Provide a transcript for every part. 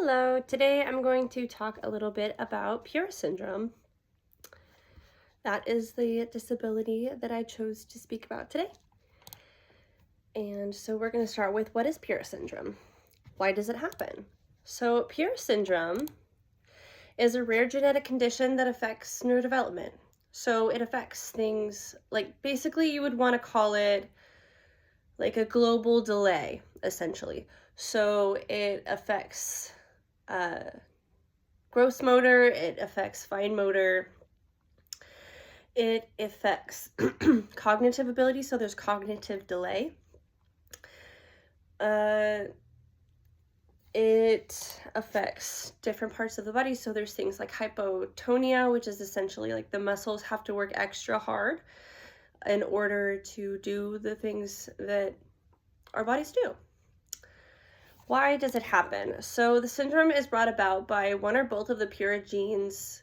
Hello, today I'm going to talk a little bit about PURA syndrome. That is the disability that I chose to speak about today. And so we're going to start with, what is PURA syndrome? Why does it happen? So PURA syndrome is a rare genetic condition that affects neurodevelopment. So it affects things like, basically you would want to call it like a global delay, essentially. So it affects gross motor, it affects fine motor, it affects cognitive ability, so there's cognitive delay. It affects different parts of the body, so there's things like hypotonia, which is essentially like the muscles have to work extra hard in order to do the things that our bodies do. Why does it happen? So the syndrome is brought about by one or both of the PURA genes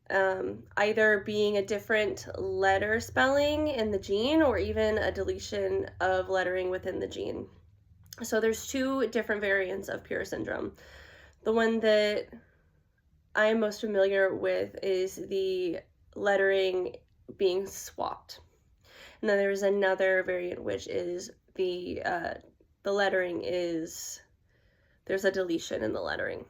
either being a different letter spelling in the gene or even a deletion of lettering within the gene. So there's two different variants of PURA syndrome. The one that I am most familiar with is the lettering being swapped. And then there's another variant, which is the lettering is, there's a deletion in the lettering.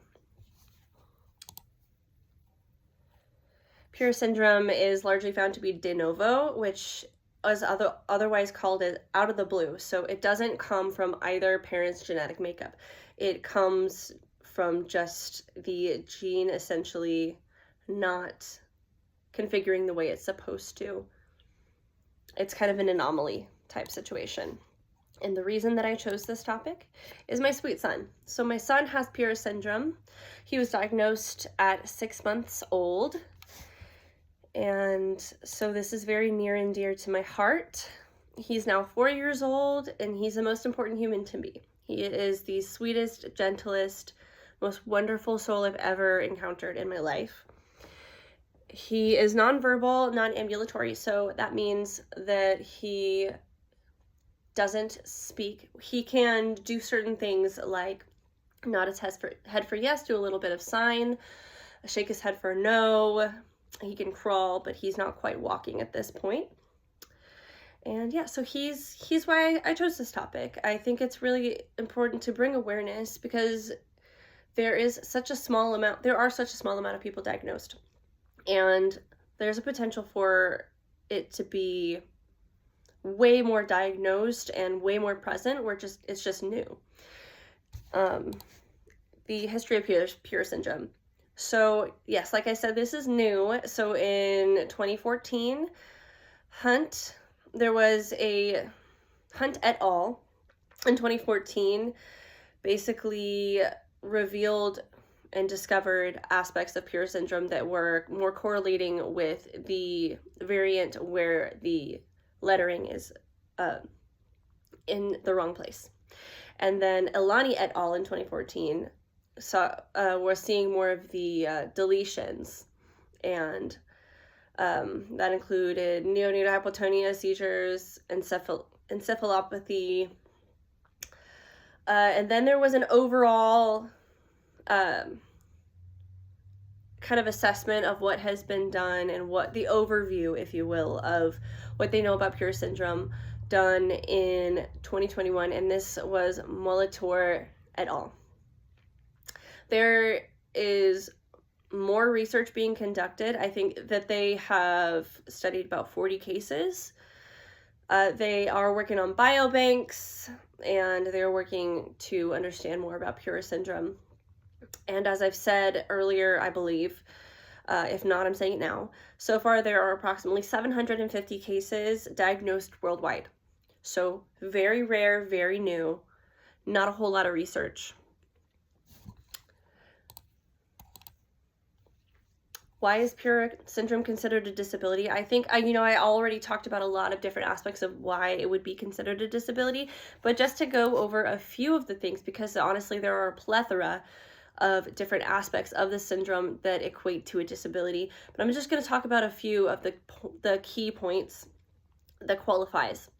PURA syndrome is largely found to be de novo, which is otherwise called it out of the blue. So it doesn't come from either parent's genetic makeup. It comes from just the gene essentially not configuring the way it's supposed to. It's kind of an anomaly type situation. And the reason that I chose this topic is my sweet son. So my son has PURA syndrome. He was diagnosed at 6 months old. And so this is very near and dear to my heart. He's now 4 years old, and he's the most important human to me. He is the sweetest, gentlest, most wonderful soul I've ever encountered in my life. He is nonverbal, non-ambulatory, so that means that he doesn't speak. He can do certain things like nod his head for yes, do a little bit of sign, shake his head for no. He can crawl, but he's not quite walking at this point. And yeah, so he's why I chose this topic. I think it's really important to bring awareness because there are such a small amount of people diagnosed. And there's a potential for it to be way more diagnosed and way more present where it's just new. The history of PURA syndrome. So yes, like I said, this is new. So in 2014, there was a Hunt et al. In 2014 basically revealed and discovered aspects of PURA syndrome that were more correlating with the variant where the lettering is in the wrong place. And then Elani et al. In 2014 we're seeing more of the deletions, and that included neonatal hypotonia, seizures, encephalopathy, and then there was an overall kind of assessment of what has been done and what the overview, if you will, of what they know about PURA syndrome done in 2021, and this was Molitor et al. There is more research being conducted. I think that they have studied about 40 cases. They are working on biobanks, and they're working to understand more about PURA syndrome. And as I've said earlier, I believe, if not, I'm saying it now, so far there are approximately 750 cases diagnosed worldwide. So very rare, very new, not a whole lot of research. Why is PURA syndrome considered a disability? I think, I already talked about a lot of different aspects of why it would be considered a disability, but just to go over a few of the things, because honestly, there are a plethora of different aspects of the syndrome that equate to a disability. But I'm just going to talk about a few of the key points that qualifies.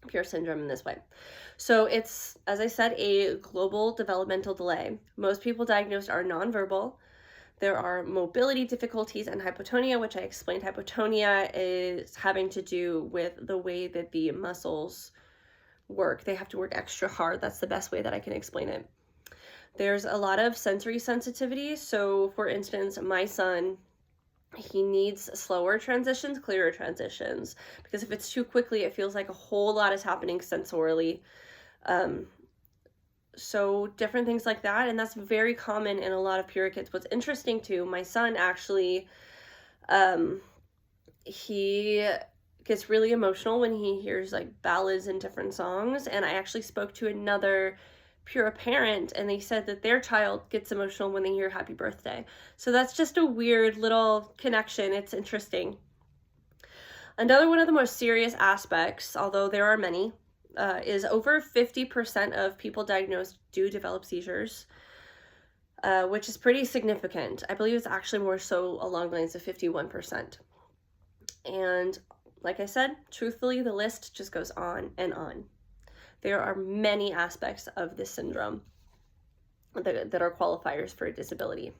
PURA syndrome in this way. So it's, as I said, a global developmental delay. Most people diagnosed are nonverbal. There are mobility difficulties and hypotonia, which I explained. Hypotonia is having to do with the way that the muscles work. They have to work extra hard. That's the best way that I can explain it. There's a lot of sensory sensitivity. So for instance, my son, he needs slower transitions, clearer transitions, because if it's too quickly, it feels like a whole lot is happening sensorily. So different things like that, and that's very common in a lot of PURA kids. What's interesting too, my son actually, he gets really emotional when he hears like ballads and different songs, and I actually spoke to another PURA parent, and they said that their child gets emotional when they hear Happy Birthday. So that's just a weird little connection. It's interesting. Another one of the most serious aspects, although there are many, is over 50% of people diagnosed do develop seizures, which is pretty significant. I believe it's actually more so along the lines of 51%. And like I said, truthfully, the list just goes on and on. There are many aspects of this syndrome that are qualifiers for a disability.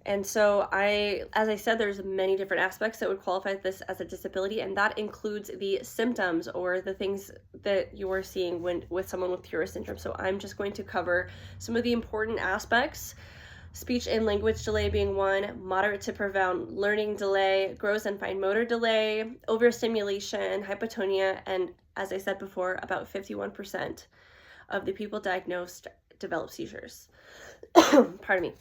And so as I said, there's many different aspects that would qualify this as a disability, and that includes the symptoms or the things that you are seeing with someone with PURA syndrome. So I'm just going to cover some of the important aspects. Speech and language delay being one, moderate to profound learning delay, gross and fine motor delay, overstimulation, hypotonia, and as I said before, about 51% of the people diagnosed develop seizures. Pardon me.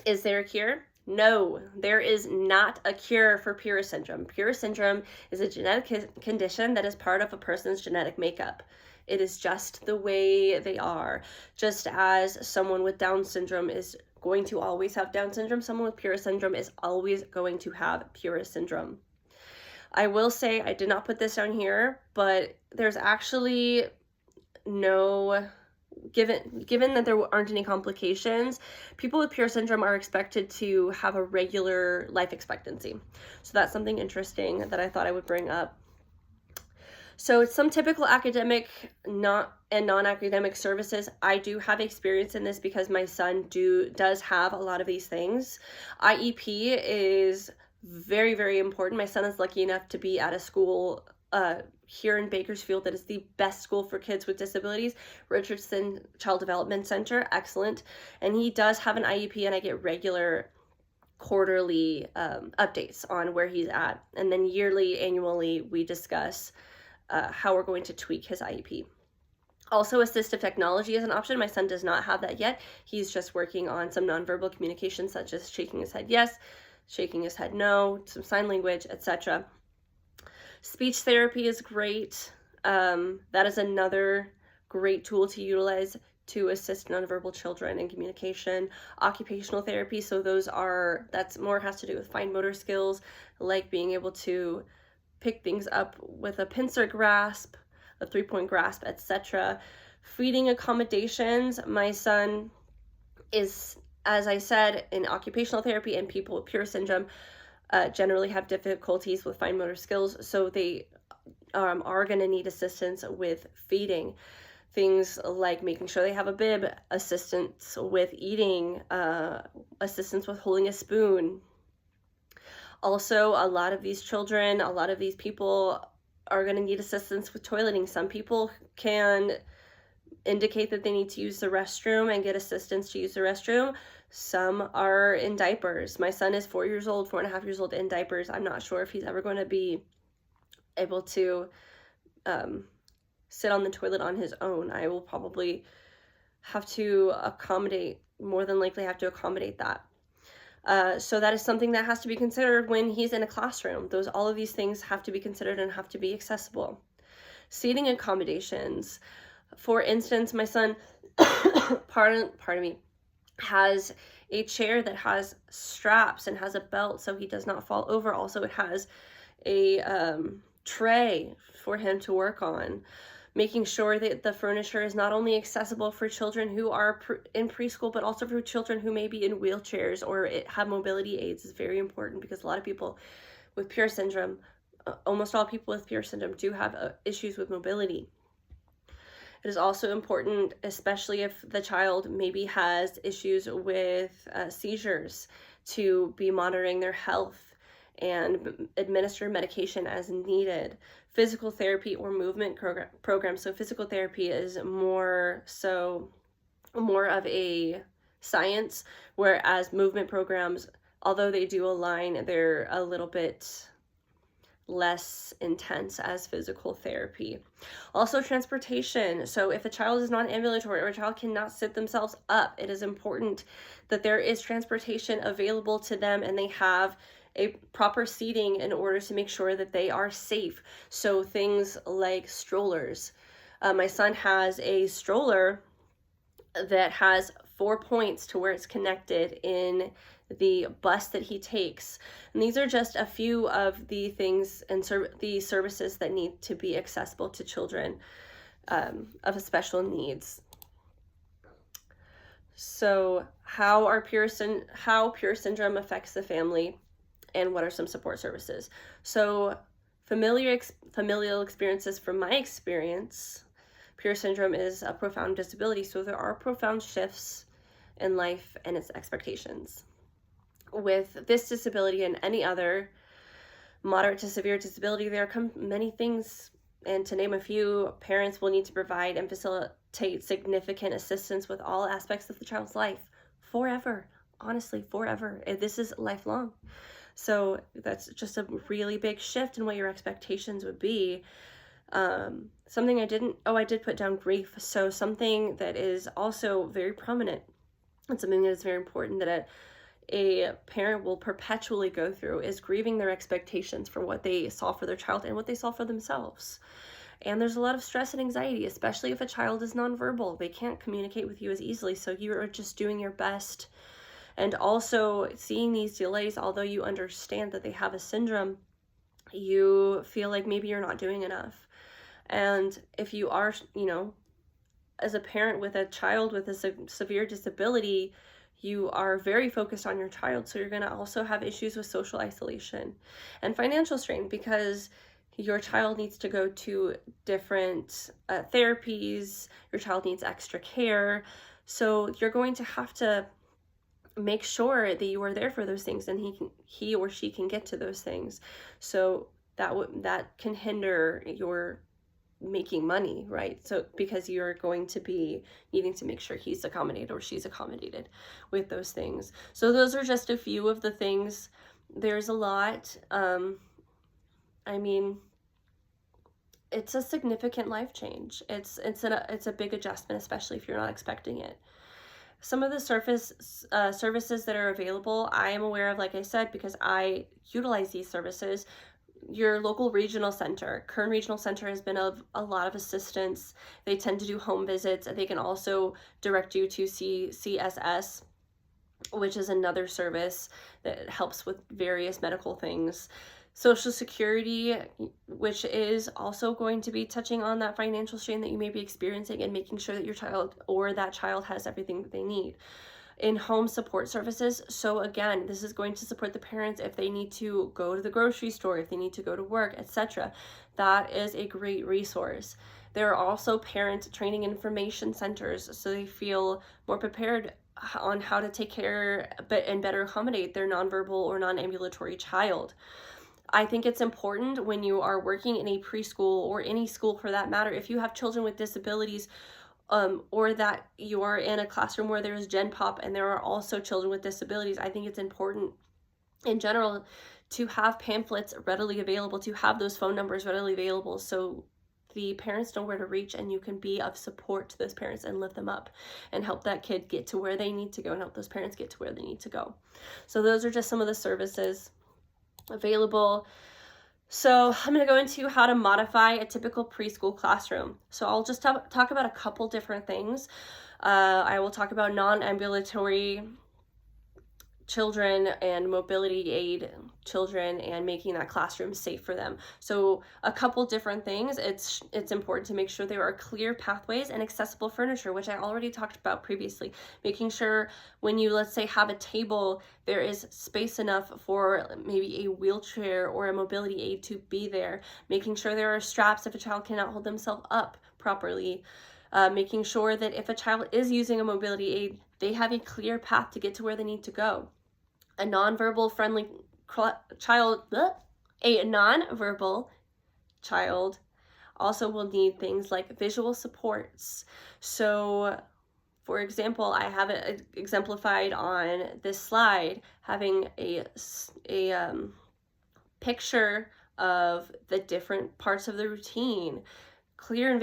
Is there a cure? No, there is not a cure for PURA syndrome. PURA syndrome is a genetic condition that is part of a person's genetic makeup. It is just the way they are. Just as someone with Down syndrome is going to always have Down syndrome, someone with PURA syndrome is always going to have PURA syndrome. I will say, I did not put this down here, but there's actually no... Given that there aren't any complications, people with PURA syndrome are expected to have a regular life expectancy. So that's something interesting that I thought I would bring up. So it's some typical academic and non-academic services. I do have experience in this because my son does have a lot of these things. IEP is very, very important. My son is lucky enough to be at a school here in Bakersfield that is the best school for kids with disabilities, Richardson Child Development Center, excellent. And he does have an IEP, and I get regular quarterly updates on where he's at. And then annually, we discuss how we're going to tweak his IEP. Also, assistive technology is an option. My son does not have that yet. He's just working on some nonverbal communication, such as shaking his head yes, shaking his head no, some sign language, etc. Speech therapy is great. That is another great tool to utilize to assist nonverbal children in communication. Occupational therapy, so that's more has to do with fine motor skills, like being able to pick things up with a pincer grasp, a 3-point grasp, etc. Feeding accommodations, my son is, as I said, in occupational therapy, and people with PURA syndrome generally have difficulties with fine motor skills, so they are going to need assistance with feeding. Things like making sure they have a bib, assistance with eating, assistance with holding a spoon. Also, a lot of these people are going to need assistance with toileting. Some people can indicate that they need to use the restroom and get assistance to use the restroom. Some are in diapers. My son is 4.5 years old in diapers. I'm not sure if he's ever going to be able to sit on the toilet on his own. I will probably more than likely have to accommodate that. So that is something that has to be considered when he's in a classroom. All of these things have to be considered and have to be accessible. Seating accommodations. For instance, my son, pardon me, has a chair that has straps and has a belt so he does not fall over. Also, it has a tray for him to work on. Making sure that the furniture is not only accessible for children who are in preschool, but also for children who may be in wheelchairs or have mobility aids is very important, because a lot of people with PURA syndrome almost all people with PURA syndrome do have issues with mobility. It is also important, especially if the child maybe has issues with seizures, to be monitoring their health and administer medication as needed. Physical therapy or movement programs. So physical therapy is more of a science, whereas movement programs, although they do align, they're a little bit less intense as physical therapy. Also transportation. So if a child is non-ambulatory or a child cannot sit themselves up, it is important that there is transportation available to them and they have a proper seating in order to make sure that they are safe. So things like strollers. My son has a stroller that has 4 points to where it's connected in the bus that he takes. And these are just a few of the things and the services that need to be accessible to children of special needs. So how PURA syndrome affects the family, and what are some support services? So familial experiences. From my experience, PURA syndrome is a profound disability, so there are profound shifts in life and its expectations. With this disability and any other moderate to severe disability, there come many things, and to name a few, parents will need to provide and facilitate significant assistance with all aspects of the child's life forever. Honestly, forever. This is lifelong. So that's just a really big shift in what your expectations would be. Something I did put down grief. So something that is also very prominent and something that is very important that a parent will perpetually go through is grieving their expectations for what they saw for their child and what they saw for themselves. And there's a lot of stress and anxiety, especially if a child is nonverbal. They can't communicate with you as easily, so you are just doing your best. And also seeing these delays, although you understand that they have a syndrome, you feel like maybe you're not doing enough. And if you are, as a parent with a child with a severe disability, you are very focused on your child. So you're going to also have issues with social isolation and financial strain, because your child needs to go to different therapies. Your child needs extra care. So you're going to have to make sure that you are there for those things, and he or she can get to those things. So that can hinder your making money, right? So because you're going to be needing to make sure he's accommodated or she's accommodated with those things. So those are just a few of the things. There's a lot. It's a significant life change. It's a big adjustment, especially if you're not expecting it. Some of the services that are available, I am aware of, like I said, because I utilize these services. Your local regional center. Kern Regional Center has been of a lot of assistance. They tend to do home visits. They can also direct you to CSS, which is another service that helps with various medical things. Social Security, which is also going to be touching on that financial strain that you may be experiencing and making sure that your child or that child has everything that they need. In-home support services. So again, this is going to support the parents if they need to go to the grocery store, if they need to go to work, etc. That is a great resource. There are also parent training information centers, so they feel more prepared on how to take care and better accommodate their nonverbal or non-ambulatory child. I think it's important when you are working in a preschool or any school for that matter, if you have children with disabilities, or that you are in a classroom where there's Gen Pop and there are also children with disabilities, I think it's important in general to have pamphlets readily available, to have those phone numbers readily available, so the parents know where to reach, and you can be of support to those parents and lift them up and help that kid get to where they need to go and help those parents get to where they need to go. So those are just some of the services available. So I'm going to go into how to modify a typical preschool classroom. So I'll just talk about a couple different things. I will talk about non-ambulatory children and mobility aid children and making that classroom safe for them. So a couple different things. It's important to make sure there are clear pathways and accessible furniture, which I already talked about previously. Making sure when you, let's say, have a table, there is space enough for maybe a wheelchair or a mobility aid to be there. Making sure there are straps if a child cannot hold themselves up properly. Making sure that if a child is using a mobility aid, they have a clear path to get to where they need to go. A nonverbal friendly child, a nonverbal child also will need things like visual supports. So, for example, I have it exemplified on this slide, having a picture of the different parts of the routine. Clear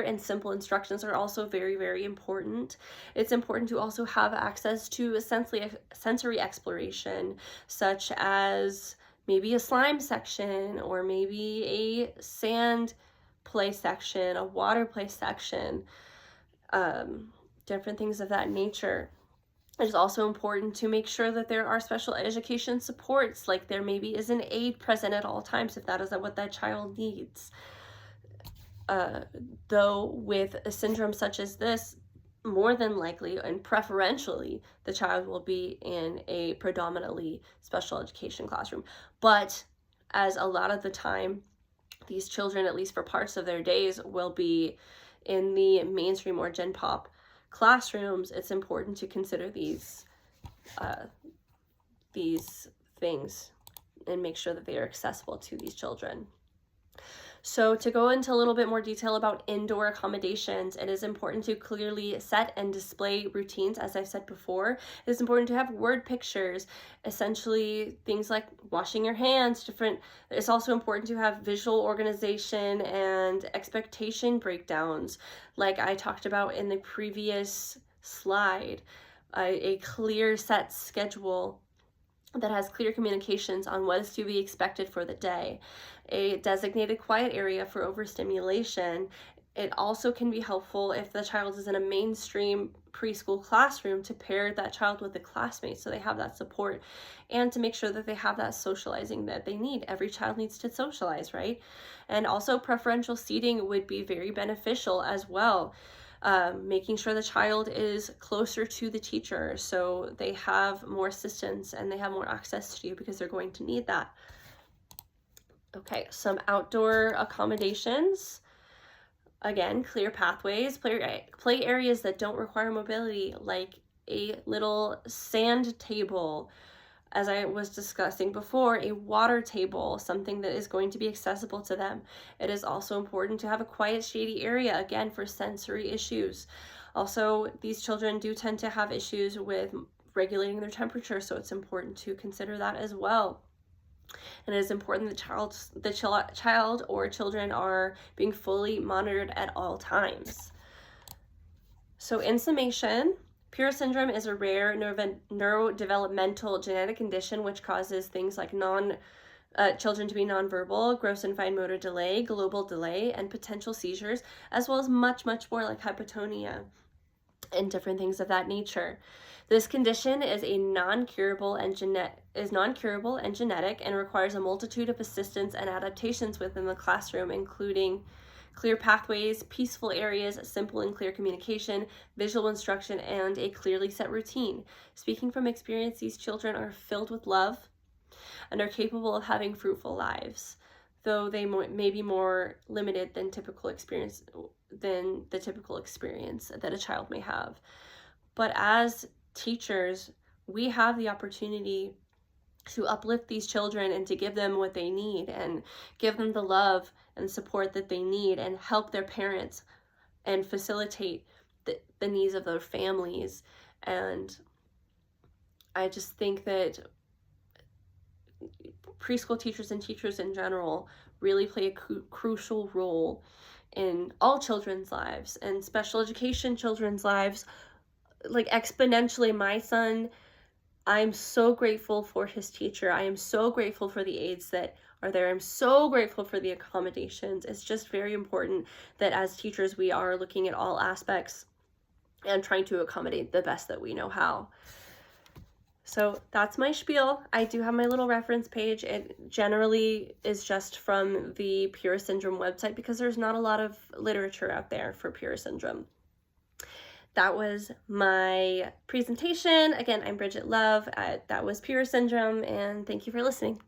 and simple instructions are also very, very important. It's important to also have access to sensory exploration, such as maybe a slime section, or maybe a sand play section, a water play section, different things of that nature. It is also important to make sure that there are special education supports, like there maybe is an aide present at all times if that is what that child needs. Though with a syndrome such as this, more than likely and preferentially, the child will be in a predominantly special education classroom. But as a lot of the time, these children, at least for parts of their days, will be in the mainstream or Gen Pop classrooms, it's important to consider these things and make sure that they are accessible to these children. So to go into a little bit more detail about indoor accommodations, it is important to clearly set and display routines. As I've said before, it is important to have word pictures, essentially things like washing your hands, it's also important to have visual organization and expectation breakdowns, like I talked about in the previous slide, a clear set schedule that has clear communications on what is to be expected for the day, a designated quiet area for overstimulation. It also can be helpful if the child is in a mainstream preschool classroom to pair that child with a classmate so they have that support, and to make sure that they have that socializing that they need. Every child needs to socialize, right? And also preferential seating would be very beneficial as well. Making sure the child is closer to the teacher so they have more assistance and they have more access to you, because they're going to need that. Okay, some outdoor accommodations. Again, clear pathways, play areas that don't require mobility, like a little sand table, as I was discussing before, a water table, something that is going to be accessible to them. It is also important to have a quiet, shady area, again, for sensory issues. Also, these children do tend to have issues with regulating their temperature, so it's important to consider that as well. And it is important the child or children are being fully monitored at all times. So in summation, PURA syndrome is a rare neurodevelopmental genetic condition which causes things like children to be nonverbal, gross and fine motor delay, global delay, and potential seizures, as well as much, much more like hypotonia and different things of that nature. This condition is non-curable and genetic, and requires a multitude of assistance and adaptations within the classroom, including clear pathways, peaceful areas, simple and clear communication, visual instruction, and a clearly set routine. Speaking from experience, these children are filled with love and are capable of having fruitful lives, though they may be more limited than the typical experience that a child may have. But as teachers, we have the opportunity to uplift these children and to give them what they need and give them the love and support that they need, and help their parents and facilitate the needs of their families. And I just think that preschool teachers and teachers in general really play a crucial role in all children's lives, and special education children's lives, like exponentially. My son, I'm so grateful for his teacher. I am so grateful for the aides that are there. I'm so grateful for the accommodations. It's just very important that as teachers, we are looking at all aspects and trying to accommodate the best that we know how. So that's my spiel. I do have my little reference page. It generally is just from the PURA syndrome website because there's not a lot of literature out there for PURA syndrome. That was my presentation. Again, I'm Bridget Love. That was PURA syndrome, and thank you for listening.